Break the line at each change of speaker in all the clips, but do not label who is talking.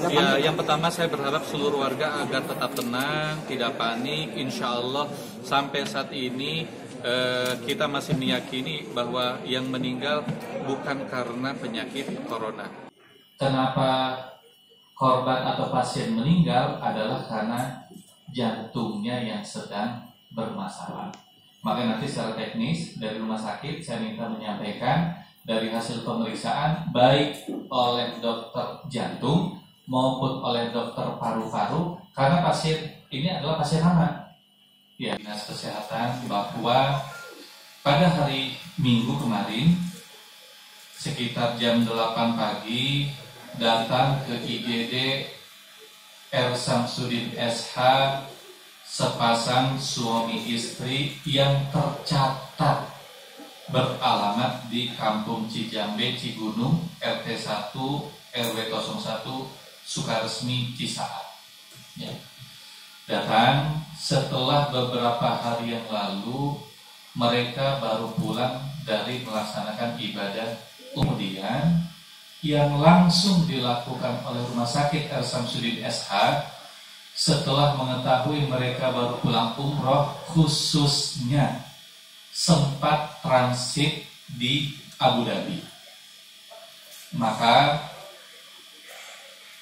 Ya, yang pertama saya berharap seluruh warga agar tetap tenang, tidak panik. Insya Allah sampai saat ini kita masih meyakini bahwa yang meninggal bukan karena penyakit corona.
Kenapa korban atau pasien meninggal adalah karena jantungnya yang sedang bermasalah. Maka nanti secara teknis dari rumah sakit saya minta menyampaikan dari hasil pemeriksaan baik oleh dokter jantung maupun oleh dokter paru-paru, karena pasien ini adalah pasien anak. Ya, Dinas Kesehatan bahwa pada hari Minggu kemarin sekitar jam 8 pagi datang ke IGD R. Samsudin SH sepasang suami istri yang tercatat beralamat di Kampung Cijambe, Cigunung, RT 1, RW 01, Sukaresmi, Cisaat. Ya. Datang setelah beberapa hari yang lalu mereka baru pulang dari melaksanakan ibadah. Kemudian yang langsung dilakukan oleh Rumah Sakit R. Samsudin SH setelah mengetahui mereka baru pulang umroh, khususnya sempat transit di Abu Dhabi, maka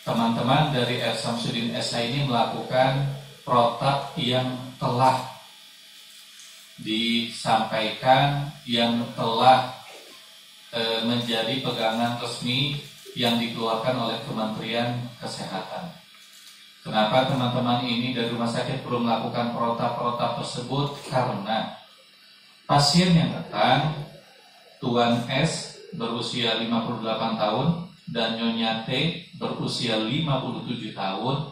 teman-teman dari R. Samsudin SH ini melakukan protap yang telah disampaikan, yang telah menjadi pegangan resmi yang dikeluarkan oleh Kementerian Kesehatan. Kenapa teman-teman ini dari rumah sakit perlu melakukan protap-protap tersebut? Karena pasien yang datang, Tuan S berusia 58 tahun dan Nyonya T berusia 57 tahun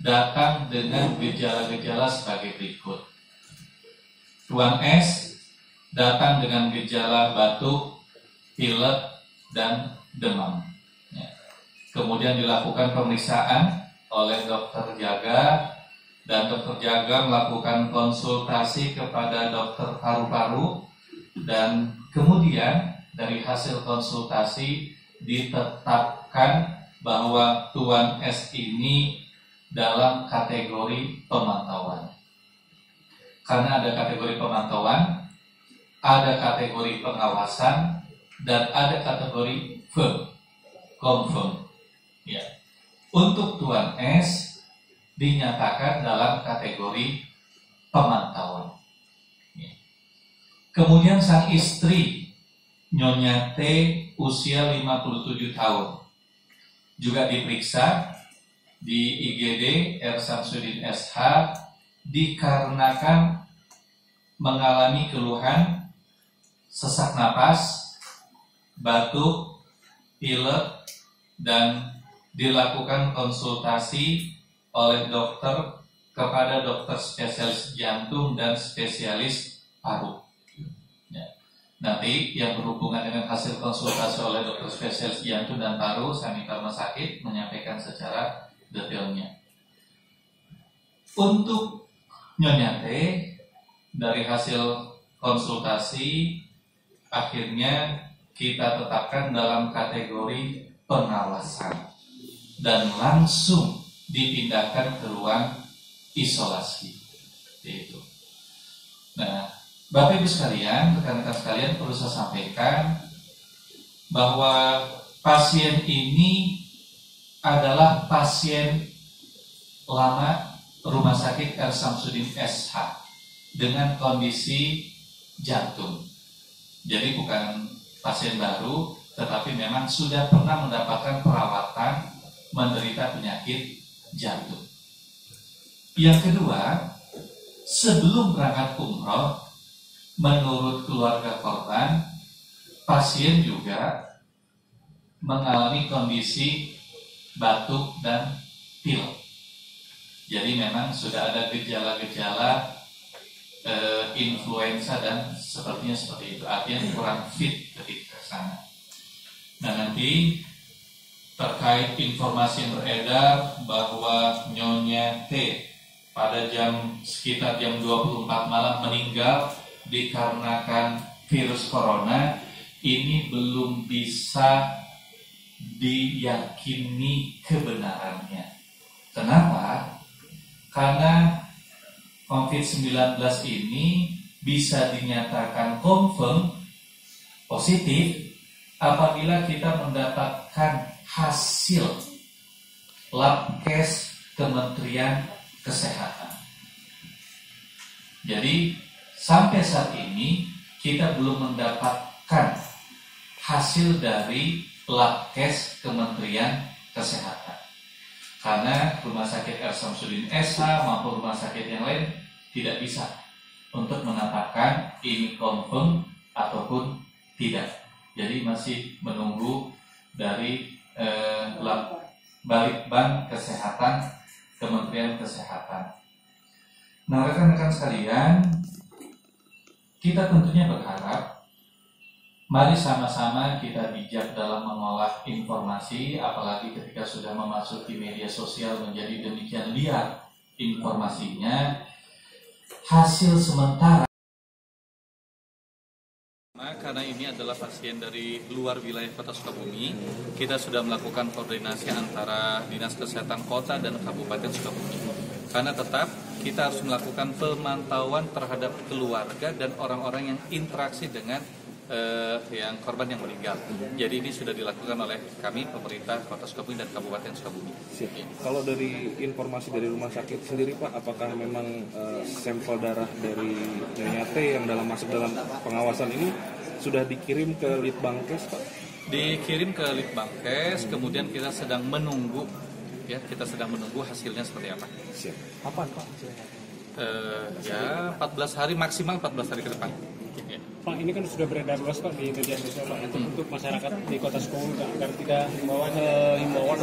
datang dengan gejala-gejala sebagai berikut. Tuan S datang dengan gejala batuk, pilek, dan demam. Ya. Kemudian dilakukan pemeriksaan oleh dokter jaga, dan dokter jaga melakukan konsultasi kepada dokter paru-paru, dan kemudian dari hasil konsultasi ditetapkan bahwa Tuan S ini dalam kategori pemantauan. Karena ada kategori pemantauan, ada kategori pengawasan, dan ada kategori confirm. Ya. Untuk Tuan S dinyatakan dalam kategori pemantauan. Ya. Kemudian sang istri Nyonya T usia 57 tahun juga diperiksa di IGD R. Samsudin SH dikarenakan mengalami keluhan sesak napas, batuk, pilek, dan dilakukan konsultasi oleh dokter kepada dokter spesialis jantung dan spesialis paru. Ya. Nanti yang berhubungan dengan hasil konsultasi oleh dokter spesialis jantung dan paru, saya minta rumah sakit menyampaikan secara detailnya. Untuk Nyonya T, dari hasil konsultasi akhirnya kita tetapkan dalam kategori pengawasan dan langsung dipindahkan ke ruang isolasi. Itu. Nah, Bapak Ibu sekalian, rekan-rekan sekalian, perlu saya sampaikan bahwa pasien ini adalah pasien lama Rumah Sakit R. Samsudin SH dengan kondisi jantung. Jadi bukan pasien baru, tetapi memang sudah pernah mendapatkan perawatan menderita penyakit jantung. Yang kedua, sebelum berangkat umroh, menurut keluarga korban, pasien juga mengalami kondisi batuk dan pilek. Jadi memang sudah ada gejala-gejala influenza dan sepertinya seperti itu. Artinya kurang fit ketika sana. Nah, nanti terkait informasi yang beredar bahwa Nyonya T pada sekitar jam 24 malam meninggal dikarenakan virus corona, ini belum bisa diyakini kebenarannya. Kenapa? Karena COVID-19 ini bisa dinyatakan confirm positif apabila kita mendapatkan hasil lab case Kementerian Kesehatan. Jadi sampai saat ini kita belum mendapatkan hasil dari lab case Kementerian Kesehatan. Karena Rumah Sakit R. Samsudin SH maupun rumah sakit yang lain tidak bisa untuk menetapkan ini confirm ataupun tidak. Jadi masih menunggu dari Balitbang Kesehatan Kementerian Kesehatan. Nah, rekan-rekan sekalian, kita tentunya berharap mari sama-sama kita bijak dalam mengolah informasi, apalagi ketika sudah memasuki media sosial menjadi demikian liar informasinya. Hasil sementara
karena ini adalah pasien dari luar wilayah Kota Sukabumi, kita sudah melakukan koordinasi antara Dinas Kesehatan Kota dan Kabupaten Sukabumi. Karena tetap kita harus melakukan pemantauan terhadap keluarga dan orang-orang yang interaksi dengan yang korban yang meninggal. Jadi ini sudah dilakukan oleh kami, pemerintah Kota Sukabumi dan Kabupaten Sukabumi.
Kalau dari informasi dari rumah sakit sendiri Pak, apakah memang sampel darah dari Nyonya T yang masuk dalam pengawasan ini sudah dikirim ke Litbangkes Pak?
Dikirim ke Litbangkes, kemudian kita sedang menunggu, ya kita sedang menunggu hasilnya seperti apa.
Siap. Kapan Pak?
Ya 14 hari maksimal 14 hari ke depan. Ya.
Pak, ini kan sudah beredar luas Pak di media sosial Pak, untuk masyarakat di Kota Sukabumi agar tidak himbauan.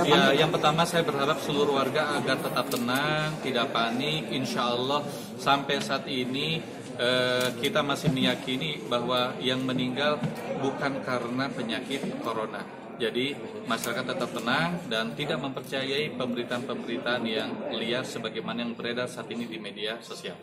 Ya, yang pertama saya berharap seluruh warga agar tetap tenang, tidak panik. Insya Allah sampai saat ini kita masih meyakini bahwa yang meninggal bukan karena penyakit corona. Jadi masyarakat tetap tenang dan tidak mempercayai pemberitaan-pemberitaan yang liar sebagaimana yang beredar saat ini di media sosial.